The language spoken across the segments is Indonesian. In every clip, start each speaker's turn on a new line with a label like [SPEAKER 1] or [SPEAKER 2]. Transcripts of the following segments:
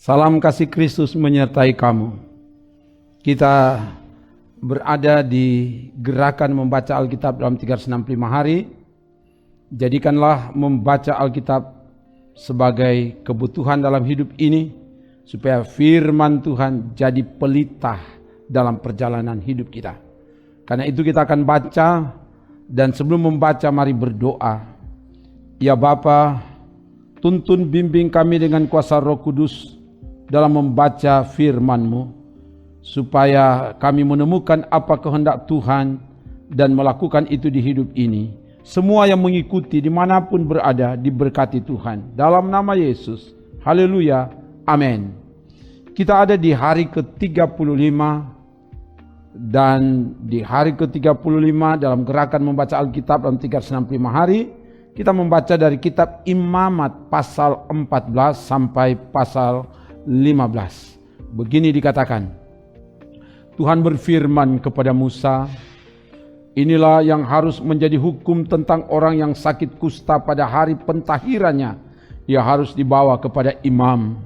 [SPEAKER 1] Salam kasih Kristus menyertai kamu. Kita berada di gerakan membaca Alkitab dalam 365 hari. Jadikanlah membaca Alkitab sebagai kebutuhan dalam hidup ini, supaya firman Tuhan jadi pelita dalam perjalanan hidup kita. Karena itu kita akan baca, dan sebelum membaca mari berdoa. Ya Bapa, tuntun bimbing kami dengan kuasa Roh Kudus dalam membaca firman-Mu, supaya kami menemukan apa kehendak Tuhan dan melakukan itu di hidup ini. Semua yang mengikuti dimanapun berada diberkati Tuhan. Dalam nama Yesus. Haleluya. Amin. Kita ada di hari ke-35, dan di hari ke-35 dalam gerakan membaca Alkitab dalam 365 hari, kita membaca dari kitab Imamat pasal 14 sampai pasal 15. Begini dikatakan, Tuhan berfirman kepada Musa, inilah yang harus menjadi hukum tentang orang yang sakit kusta pada hari pentahirannya. Ia harus dibawa kepada imam,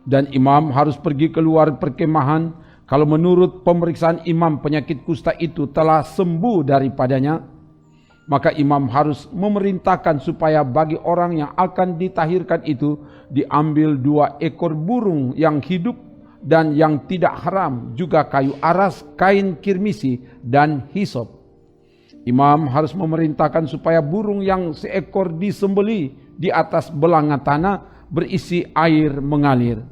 [SPEAKER 1] dan imam harus pergi keluar perkemahan. Kalau menurut pemeriksaan imam penyakit kusta itu telah sembuh daripadanya, maka imam harus memerintahkan supaya bagi orang yang akan ditahirkan itu diambil 2 ekor burung yang hidup dan yang tidak haram, juga kayu aras, kain kirmisi, dan hisop. Imam harus memerintahkan supaya burung yang seekor disembeli di atas belanga tanah berisi air mengalir.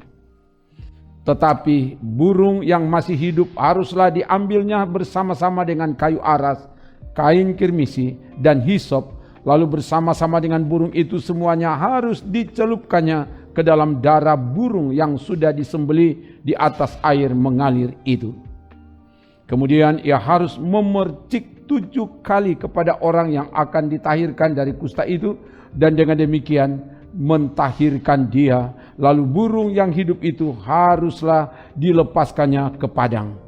[SPEAKER 1] Tetapi burung yang masih hidup haruslah diambilnya bersama-sama dengan kayu aras, kain kirmisi, dan hisop, lalu bersama-sama dengan burung itu semuanya harus dicelupkannya ke dalam darah burung yang sudah disembeli di atas air mengalir itu. Kemudian ia harus memercik 7 kali kepada orang yang akan ditahirkan dari kusta itu, dan dengan demikian mentahirkan dia. Lalu burung yang hidup itu haruslah dilepaskannya ke padang.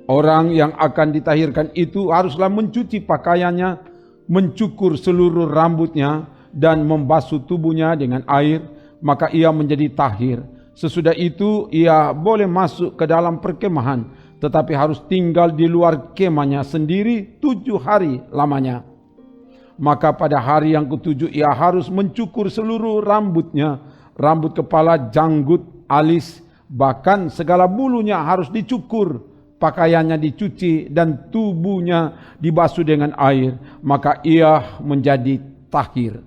[SPEAKER 1] Orang yang akan ditahirkan itu haruslah mencuci pakaiannya, mencukur seluruh rambutnya, dan membasuh tubuhnya dengan air, maka ia menjadi tahir. Sesudah itu ia boleh masuk ke dalam perkemahan, tetapi harus tinggal di luar kemahnya sendiri 7 hari lamanya. Maka pada hari yang ke-7 ia harus mencukur seluruh rambutnya, rambut kepala, janggut, alis, bahkan segala bulunya harus dicukur. Pakaiannya dicuci dan tubuhnya dibasuh dengan air, maka ia menjadi tahir.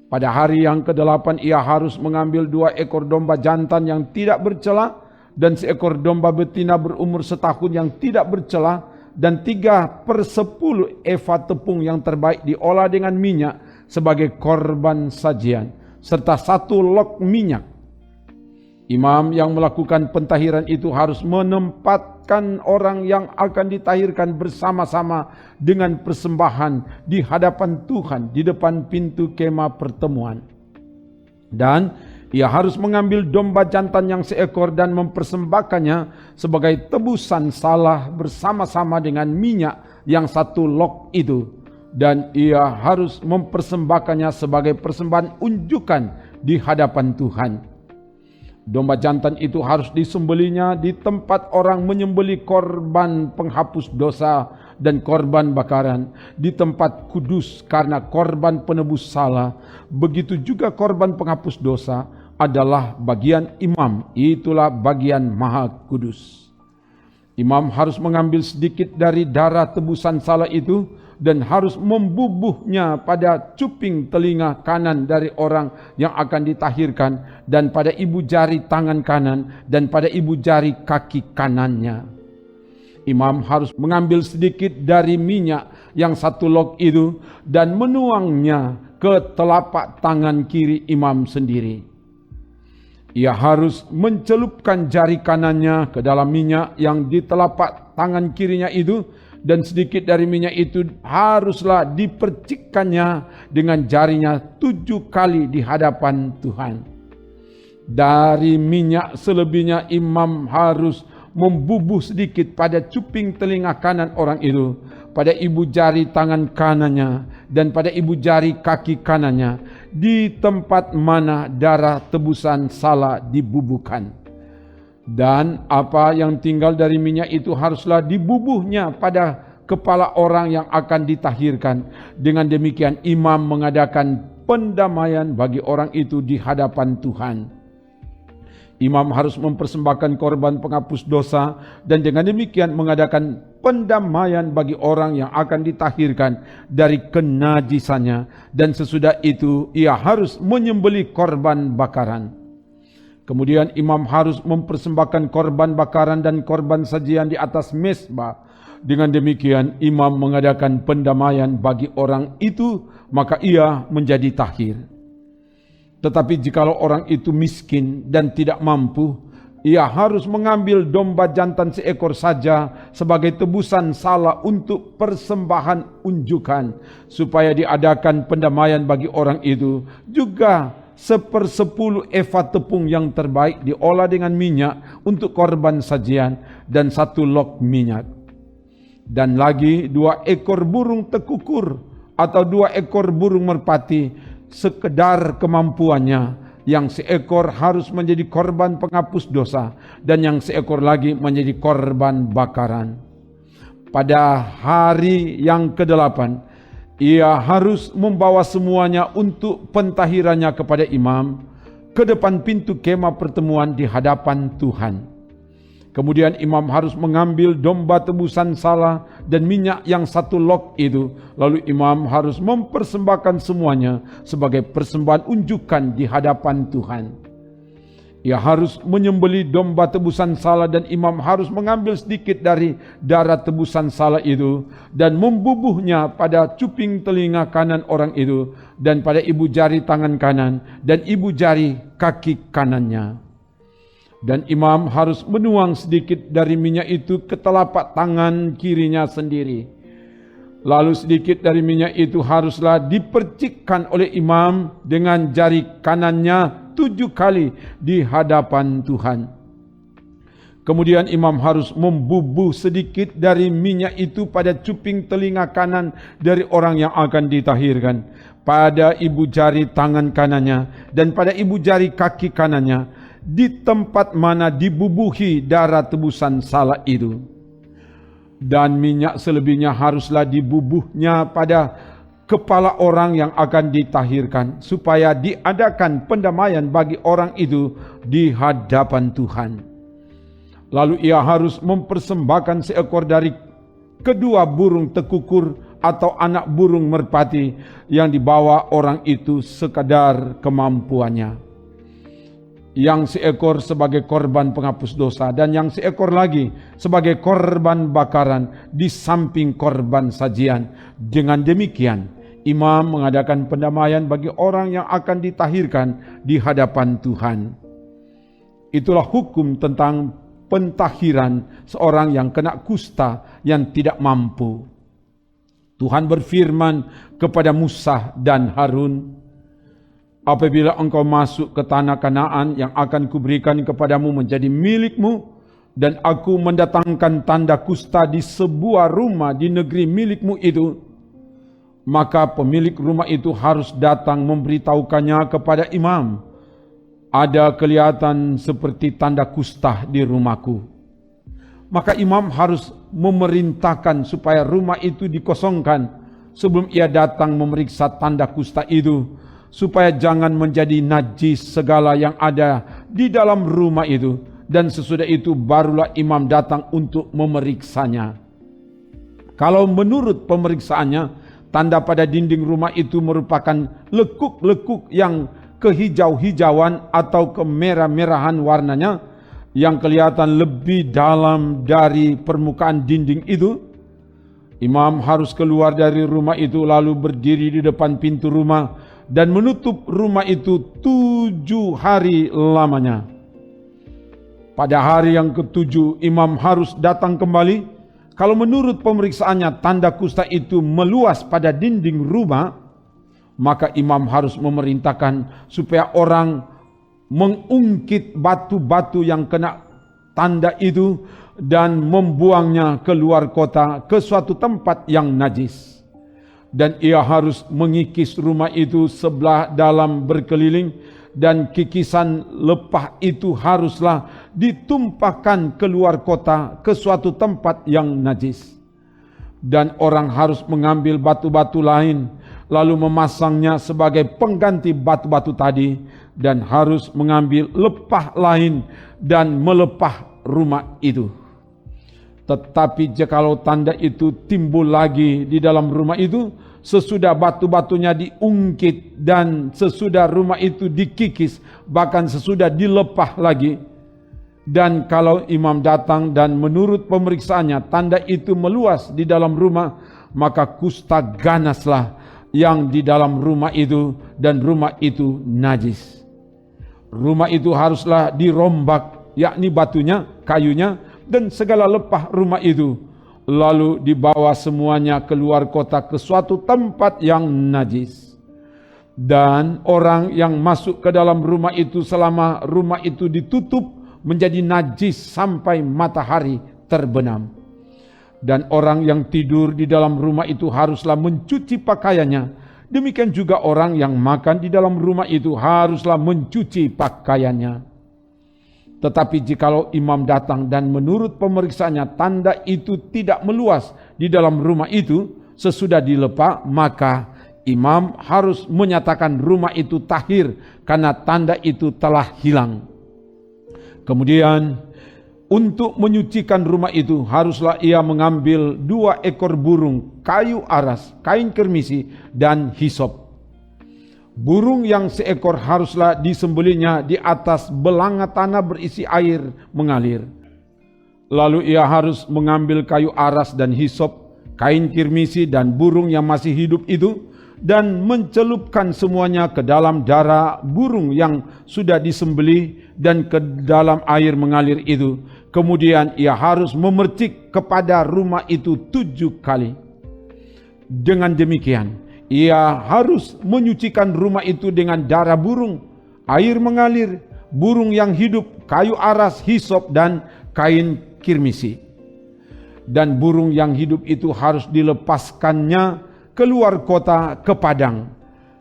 [SPEAKER 1] Pada hari yang ke-8 ia harus mengambil 2 ekor domba jantan yang tidak bercela, dan seekor domba betina berumur setahun yang tidak bercela, dan 3/10 eva tepung yang terbaik diolah dengan minyak sebagai korban sajian, serta 1 log minyak. Imam yang melakukan pentahiran itu harus menempatkan orang yang akan ditahirkan bersama-sama dengan persembahan di hadapan Tuhan di depan pintu kemah pertemuan. Dan ia harus mengambil domba jantan yang seekor dan mempersembahkannya sebagai tebusan salah bersama-sama dengan minyak yang 1 log itu. Dan ia harus mempersembahkannya sebagai persembahan unjukan di hadapan Tuhan. Domba jantan itu harus disembelinya di tempat orang menyembeli korban penghapus dosa dan korban bakaran, di tempat kudus karena korban penebus salah. Begitu juga korban penghapus dosa adalah bagian imam, itulah bagian maha kudus. Imam harus mengambil sedikit dari darah tebusan salah itu dan harus membubuhnya pada cuping telinga kanan dari orang yang akan ditahirkan, dan pada ibu jari tangan kanan, dan pada ibu jari kaki kanannya. Imam harus mengambil sedikit dari minyak yang 1 log itu dan menuangnya ke telapak tangan kiri imam sendiri. Ia harus mencelupkan jari kanannya ke dalam minyak yang di telapak tangan kirinya itu, dan sedikit dari minyak itu haruslah dipercikkannya dengan jarinya 7 kali di hadapan Tuhan. Dari minyak selebihnya imam harus membubuh sedikit pada cuping telinga kanan orang itu, pada ibu jari tangan kanannya, dan pada ibu jari kaki kanannya, di tempat mana darah tebusan salah dibubuhkan. Dan apa yang tinggal dari minyak itu haruslah dibubuhnya pada kepala orang yang akan ditahirkan. Dengan demikian imam mengadakan pendamaian bagi orang itu di hadapan Tuhan. Imam harus mempersembahkan korban penghapus dosa dan dengan demikian mengadakan pendamaian bagi orang yang akan ditahirkan dari kenajisannya, dan sesudah itu ia harus menyembelih korban bakaran. Kemudian imam harus mempersembahkan korban bakaran dan korban sajian di atas mezbah. Dengan demikian imam mengadakan pendamaian bagi orang itu, maka ia menjadi tahir. Tetapi jikalau orang itu miskin dan tidak mampu, ia harus mengambil domba jantan seekor saja sebagai tebusan salah untuk persembahan unjukan, supaya diadakan pendamaian bagi orang itu. Juga 1/10 eva tepung yang terbaik diolah dengan minyak untuk korban sajian, dan 1 log minyak. Dan lagi 2 ekor burung tekukur atau 2 ekor burung merpati sekedar kemampuannya, yang seekor harus menjadi korban penghapus dosa dan yang seekor lagi menjadi korban bakaran. Pada hari yang ke-8 ia harus membawa semuanya untuk pentahirannya kepada imam ke depan pintu kemah pertemuan di hadapan Tuhan. Kemudian imam harus mengambil domba tebusan salah dan minyak yang 1 log itu. Lalu imam harus mempersembahkan semuanya sebagai persembahan unjukan di hadapan Tuhan. Ia harus menyembelih domba tebusan salah dan imam harus mengambil sedikit dari darah tebusan salah itu dan membubuhnya pada cuping telinga kanan orang itu dan pada ibu jari tangan kanan dan ibu jari kaki kanannya. Dan imam harus menuang sedikit dari minyak itu ke telapak tangan kirinya sendiri. Lalu sedikit dari minyak itu haruslah dipercikkan oleh imam dengan jari kanannya 7 kali di hadapan Tuhan. Kemudian imam harus membubuh sedikit dari minyak itu pada cuping telinga kanan dari orang yang akan ditahirkan, pada ibu jari tangan kanannya dan pada ibu jari kaki kanannya, di tempat mana dibubuhi darah tebusan salah itu. Dan minyak selebihnya haruslah dibubuhnya pada kepala orang yang akan ditahirkan, supaya diadakan pendamaian bagi orang itu di hadapan Tuhan. Lalu ia harus mempersembahkan seekor dari kedua burung tekukur atau anak burung merpati yang dibawa orang itu sekadar kemampuannya. Yang seekor sebagai korban penghapus dosa dan yang seekor lagi sebagai korban bakaran di samping korban sajian. Dengan demikian imam mengadakan pendamaian bagi orang yang akan ditahirkan di hadapan Tuhan. Itulah hukum tentang pentahiran seorang yang kena kusta yang tidak mampu. Tuhan berfirman kepada Musa dan Harun, apabila engkau masuk ke tanah Kanaan yang akan kuberikan kepadamu menjadi milikmu, dan aku mendatangkan tanda kusta di sebuah rumah di negeri milikmu itu, maka pemilik rumah itu harus datang memberitahukannya kepada imam, ada kelihatan seperti tanda kusta di rumahku. Maka imam harus memerintahkan supaya rumah itu dikosongkan sebelum ia datang memeriksa tanda kusta itu, supaya jangan menjadi najis segala yang ada di dalam rumah itu, dan sesudah itu barulah imam datang untuk memeriksanya. Kalau menurut pemeriksaannya, tanda pada dinding rumah itu merupakan lekuk-lekuk yang kehijau-hijauan atau kemerah-merahan warnanya, yang kelihatan lebih dalam dari permukaan dinding itu, imam harus keluar dari rumah itu lalu berdiri di depan pintu rumah dan menutup rumah itu 7 hari lamanya. Pada hari yang ke-7 imam harus datang kembali. Kalau menurut pemeriksaannya tanda kusta itu meluas pada dinding rumah, maka imam harus memerintahkan supaya orang mengungkit batu-batu yang kena tanda itu dan membuangnya keluar kota ke suatu tempat yang najis. Dan ia harus mengikis rumah itu sebelah dalam berkeliling, dan kikisan lepah itu haruslah ditumpahkan keluar kota ke suatu tempat yang najis. Dan orang harus mengambil batu-batu lain lalu memasangnya sebagai pengganti batu-batu tadi, dan harus mengambil lepah lain dan melepah rumah itu. Tetapi jikalau tanda itu timbul lagi di dalam rumah itu, sesudah batu-batunya diungkit dan sesudah rumah itu dikikis, bahkan sesudah dilepah lagi, dan kalau imam datang dan menurut pemeriksaannya tanda itu meluas di dalam rumah, maka kusta ganaslah yang di dalam rumah itu, dan rumah itu najis. Rumah itu haruslah dirombak, yakni batunya, kayunya, dan segala lepah rumah itu, lalu dibawa semuanya keluar kota ke suatu tempat yang najis. Dan orang yang masuk ke dalam rumah itu selama rumah itu ditutup menjadi najis sampai matahari terbenam. Dan orang yang tidur di dalam rumah itu haruslah mencuci pakaiannya. Demikian juga orang yang makan di dalam rumah itu haruslah mencuci pakaiannya. Tetapi jikalau imam datang dan menurut pemeriksaannya tanda itu tidak meluas di dalam rumah itu sesudah dilepah, maka imam harus menyatakan rumah itu tahir karena tanda itu telah hilang. Kemudian untuk menyucikan rumah itu haruslah ia mengambil 2 ekor burung, kayu aras, kain kermisi, dan hisop. Burung yang seekor haruslah disembelihnya di atas belanga tanah berisi air mengalir. Lalu ia harus mengambil kayu aras dan hisop, kain kirmisi dan burung yang masih hidup itu, dan mencelupkan semuanya ke dalam darah burung yang sudah disembelih dan ke dalam air mengalir itu. Kemudian ia harus memercik kepada rumah itu 7 kali. Dengan demikian, ia harus menyucikan rumah itu dengan darah burung, air mengalir, burung yang hidup, kayu aras, hisop, dan kain kirmisi. Dan burung yang hidup itu harus dilepaskannya keluar kota ke padang.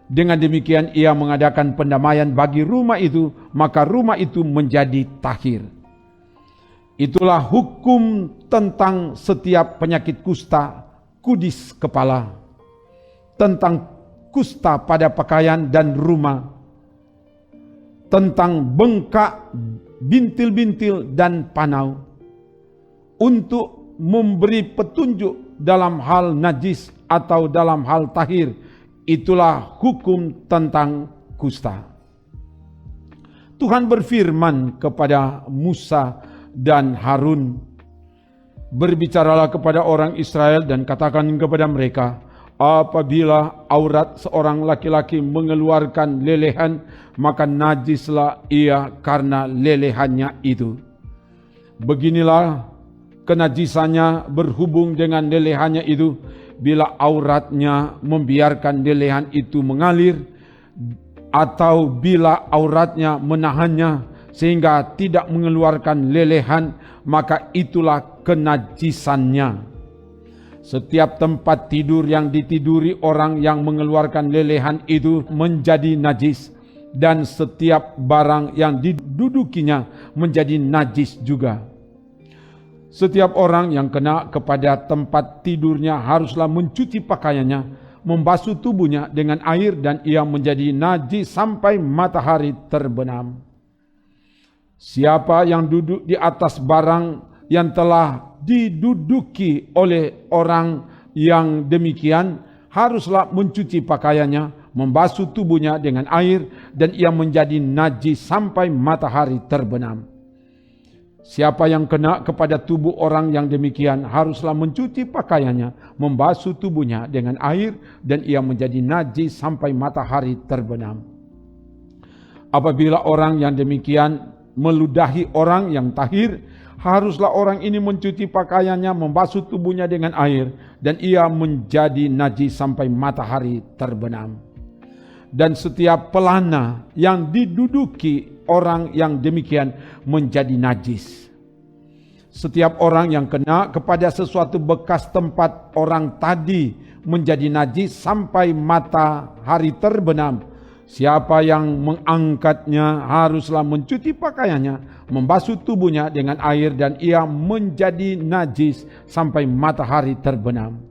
[SPEAKER 1] Dengan demikian ia mengadakan pendamaian bagi rumah itu, maka rumah itu menjadi tahir. Itulah hukum tentang setiap penyakit kusta, kudis kepala, tentang kusta pada pakaian dan rumah, tentang bengkak, bintil-bintil, dan panau, untuk memberi petunjuk dalam hal najis atau dalam hal tahir. Itulah hukum tentang kusta. Tuhan berfirman kepada Musa dan Harun, "Berbicaralah kepada orang Israel dan katakan kepada mereka, apabila aurat seorang laki-laki mengeluarkan lelehan, maka najislah ia karena lelehannya itu. Beginilah kenajisannya berhubung dengan lelehannya itu, bila auratnya membiarkan lelehan itu mengalir, atau bila auratnya menahannya sehingga tidak mengeluarkan lelehan, maka itulah kenajisannya. Setiap tempat tidur yang ditiduri orang yang mengeluarkan lelehan itu menjadi najis, dan setiap barang yang didudukinya menjadi najis juga. Setiap orang yang kena kepada tempat tidurnya haruslah mencuci pakaiannya, membasuh tubuhnya dengan air, dan ia menjadi najis sampai matahari terbenam. Siapa yang duduk di atas barang yang telah diduduki oleh orang yang demikian haruslah mencuci pakaiannya, membasuh tubuhnya dengan air, dan ia menjadi najis sampai matahari terbenam. Siapa yang kena kepada tubuh orang yang demikian haruslah mencuci pakaiannya, membasuh tubuhnya dengan air, dan ia menjadi najis sampai matahari terbenam. Apabila orang yang demikian meludahi orang yang tahir, haruslah orang ini mencuci pakaiannya, membasuh tubuhnya dengan air, dan ia menjadi najis sampai matahari terbenam. dan setiap pelana yang diduduki orang yang demikian menjadi najis. Setiap orang yang kena kepada sesuatu bekas tempat orang tadi menjadi najis sampai matahari terbenam. Siapa yang mengangkatnya haruslah mencuci pakaiannya, membasuh tubuhnya dengan air, dan ia menjadi najis sampai matahari terbenam.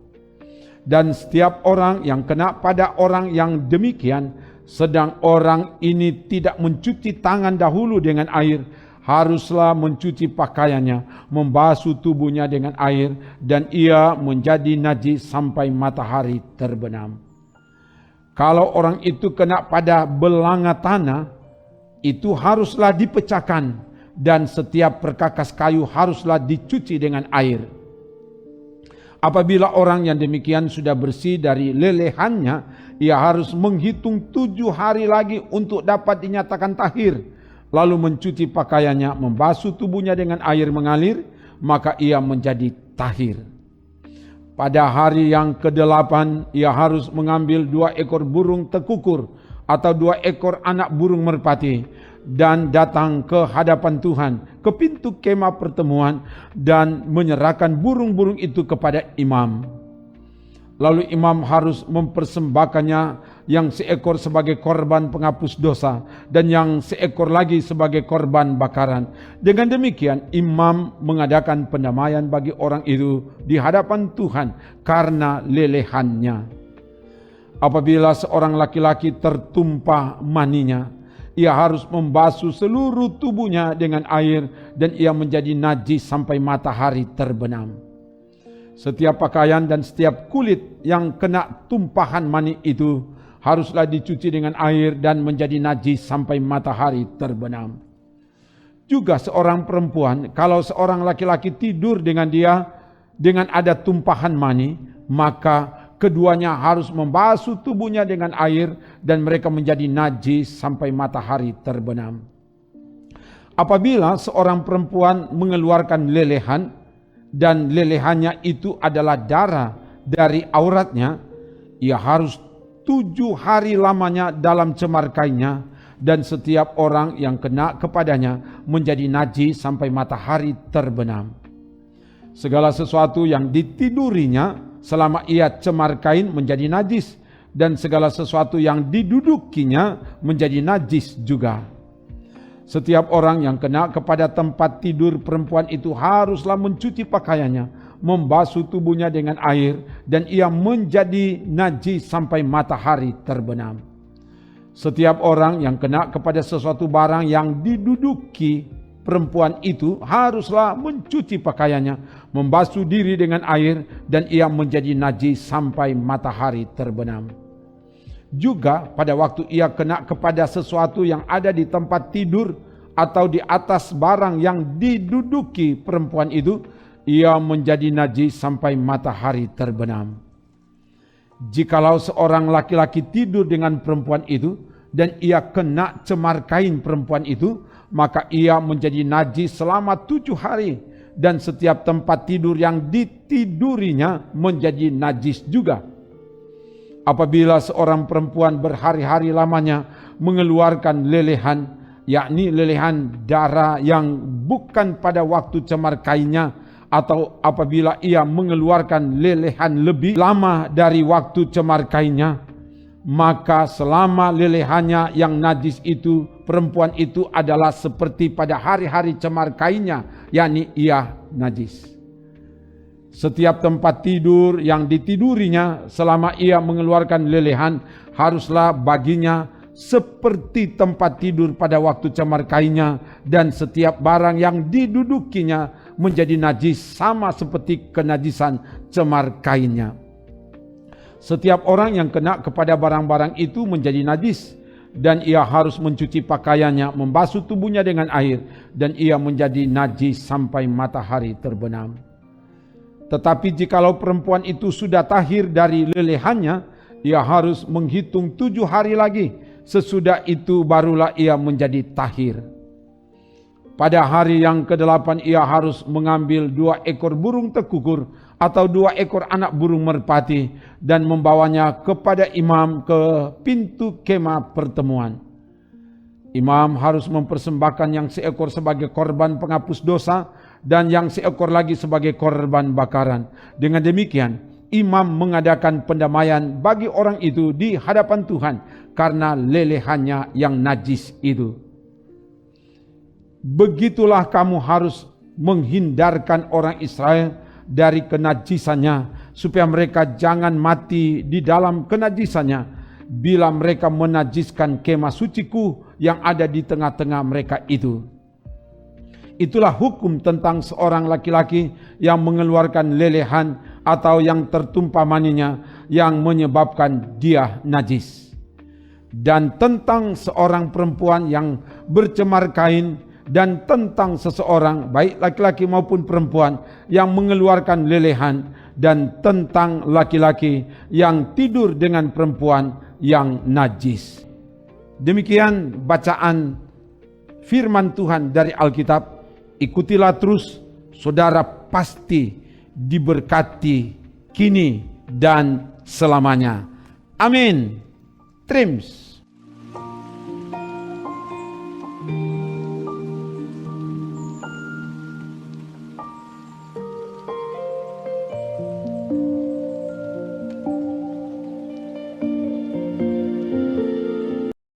[SPEAKER 1] Dan setiap orang yang kena pada orang yang demikian, sedang orang ini tidak mencuci tangan dahulu dengan air, haruslah mencuci pakaiannya, membasuh tubuhnya dengan air, dan ia menjadi najis sampai matahari terbenam. Kalau orang itu kena pada belanga tanah, itu haruslah dipecahkan, dan setiap perkakas kayu haruslah dicuci dengan air. Apabila orang yang demikian sudah bersih dari lelehannya, ia harus menghitung 7 hari lagi untuk dapat dinyatakan tahir, lalu mencuci pakaiannya, membasuh tubuhnya dengan air mengalir, maka ia menjadi tahir. Pada hari yang ke-8, ia harus mengambil 2 ekor burung tekukur atau 2 ekor anak burung merpati, dan datang ke hadapan Tuhan, ke pintu kemah pertemuan, dan menyerahkan burung-burung itu kepada imam. Lalu imam harus mempersembahkannya yang seekor sebagai korban penghapus dosa, dan yang seekor lagi sebagai korban bakaran. Dengan demikian imam mengadakan pendamaian bagi orang itu di hadapan Tuhan karena lelehannya. Apabila seorang laki-laki tertumpah maninya, ia harus membasuh seluruh tubuhnya dengan air, dan ia menjadi najis sampai matahari terbenam. Setiap pakaian dan setiap kulit yang kena tumpahan mani itu haruslah dicuci dengan air dan menjadi najis sampai matahari terbenam. Juga seorang perempuan, kalau seorang laki-laki tidur dengan dia dengan ada tumpahan mani, maka keduanya harus membasuh tubuhnya dengan air dan mereka menjadi najis sampai matahari terbenam. Apabila seorang perempuan mengeluarkan lelehan, dan lelehannya itu adalah darah dari auratnya, ia harus 7 hari lamanya dalam cemar kainnya, dan setiap orang yang kena kepadanya menjadi najis sampai matahari terbenam. Segala sesuatu yang ditidurinya selama ia cemar kain menjadi najis, dan segala sesuatu yang didudukinya menjadi najis juga. Setiap orang yang kena kepada tempat tidur perempuan itu haruslah mencuci pakaiannya, membasuh tubuhnya dengan air, dan ia menjadi najis sampai matahari terbenam. Setiap orang yang kena kepada sesuatu barang yang diduduki perempuan itu haruslah mencuci pakaiannya, membasuh diri dengan air, dan ia menjadi najis sampai matahari terbenam. Juga pada waktu ia kena kepada sesuatu yang ada di tempat tidur atau di atas barang yang diduduki perempuan itu, ia menjadi najis sampai matahari terbenam. Jikalau seorang laki-laki tidur dengan perempuan itu dan ia kena cemar kain perempuan itu, maka ia menjadi najis selama 7 hari, dan setiap tempat tidur yang ditidurinya menjadi najis juga. Apabila seorang perempuan berhari-hari lamanya mengeluarkan lelehan, yakni lelehan darah yang bukan pada waktu cemar kainnya, atau apabila ia mengeluarkan lelehan lebih lama dari waktu cemar kainnya, maka selama lelehannya yang najis itu, perempuan itu adalah seperti pada hari-hari cemar kainnya, yakni ia najis. Setiap tempat tidur yang ditidurinya selama ia mengeluarkan lelehan haruslah baginya seperti tempat tidur pada waktu cemar kainnya, dan setiap barang yang didudukinya menjadi najis sama seperti kenajisan cemar kainnya. Setiap orang yang kena kepada barang-barang itu menjadi najis, dan ia harus mencuci pakaiannya, membasuh tubuhnya dengan air, dan ia menjadi najis sampai matahari terbenam. Tetapi jikalau perempuan itu sudah tahir dari lelehannya, ia harus menghitung 7 hari lagi. Sesudah itu barulah ia menjadi tahir. Pada hari yang ke-8 ia harus mengambil 2 ekor burung tekukur atau 2 ekor anak burung merpati dan membawanya kepada imam ke pintu kemah pertemuan. Imam harus mempersembahkan yang seekor sebagai korban penghapus dosa dan yang seekor lagi sebagai korban bakaran. Dengan demikian, imam mengadakan pendamaian bagi orang itu di hadapan Tuhan karena lelehannya yang najis itu. Begitulah kamu harus menghindarkan orang Israel dari kenajisannya, supaya mereka jangan mati di dalam kenajisannya bila mereka menajiskan kemah suciku yang ada di tengah-tengah mereka itu. Itulah hukum tentang seorang laki-laki yang mengeluarkan lelehan atau yang tertumpah maninya yang menyebabkan dia najis. Dan tentang seorang perempuan yang bercemar kain, dan tentang seseorang baik laki-laki maupun perempuan yang mengeluarkan lelehan, dan tentang laki-laki yang tidur dengan perempuan yang najis. Demikian bacaan firman Tuhan dari Alkitab. Ikutilah terus, saudara pasti diberkati kini dan selamanya. Amin. Trims.